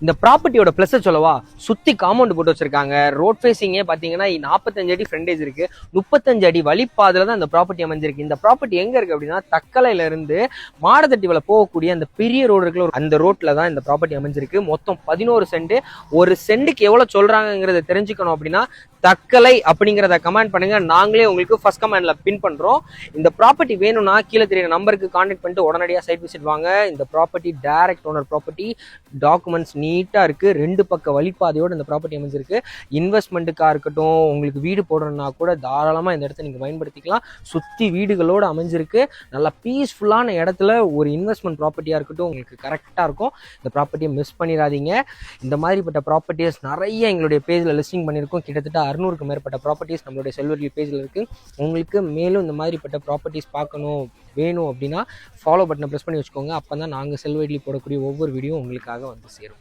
இந்த ப்ராப்பர்ட்டியோட பிளஸ் சொல்லவா, சுத்தி காம்பவுண்ட் போட்டு வச்சிருக்காங்க. ரோட் ஃபேசிங்கே பாத்தீங்கன்னா 45 அடி ஃப்ரண்டேஜ் இருக்கு. 35 அடி வழிப்பாதையில தான் இந்த ப்ராப்பர்ட்டி அமைஞ்சிருக்கு. இந்த ப்ராப்பர்ட்டி எங்க இருக்கு அப்படின்னா, தக்கலையில இருந்து மாடத்தட்டிவள போகக்கூடிய அந்த பெரிய ரோடு இருக்குல்ல, அந்த ரோட்ல தான் இந்த ப்ராப்பர்ட்டி அமைஞ்சிருக்கு. மொத்தம் 11 சென்ட். ஒரு சென்ட்டுக்கு எவ்வளவு சொல்றாங்கிறத தெரிஞ்சுக்கணும் அப்படின்னா தக்கலை அப்படிங்கிறத கமெண்ட் பண்ணுங்க. நாங்களே உங்களுக்கு ஃபர்ஸ்ட் கமெண்ட்ல பின் பண்றோம். இந்த ப்ராப்பர்ட்டி வேணும்னா கீழே தெரிய நம்பருக்கு கான்டாக்ட் பண்ணிட்டு உடனடியாக சைட் விசிட் வாங்க. இந்த property direct owner property, documents நீட்டா இருக்கு. 2 பக்க வழிப்பாதையோட இந்த ப்ராப்பர்ட்டி அமைஞ்சிருக்கு. இன்வெஸ்ட்மெண்ட்டுக்கா இருக்கட்டும், உங்களுக்கு வீடு போடணும்னா கூட தாராளமா இந்த இடத்த நீங்க பயன்படுத்திக்கலாம். சுத்தி வீடுகளோட அமைஞ்சிருக்கு. நல்லா பீஸ்ஃபுல்லான இடத்துல ஒரு இன்வெஸ்ட்மெண்ட் ப்ராப்பர்ட்டியா இருக்கட்டும், உங்களுக்கு கரெக்டா இருக்கும். இந்த ப்ராப்பர்ட்டியை மிஸ் பண்ணிடாதீங்க. இந்த மாதிரிப்பட்ட ப்ராப்பர்ட்டிஸ் நிறைய எங்களுடைய பேஜ்ல லிஸ்டிங் பண்ணியிருக்கோம். கிட்டத்தட்ட 600க்கு மேற்பட்ட ப்ராப்பர்ட்டிஸ் நம்மளுடைய செல்வர்லி பேஜ்ல இருக்கு. உங்களுக்கு மேலும் இந்த மாதிரிப்பட்ட ப்ராப்பர்ட்டிஸ் பார்க்கணும் வேணும் அப்படின்னா ஃபாலோ பட்டனை ப்ரெஸ் பண்ணி வச்சுக்கோங்க. அப்போ தான் நாங்கள் செல்வர்லி போடக்கூடிய ஒவ்வொரு வீடியோ உங்களுக்காக வந்து சேரும்.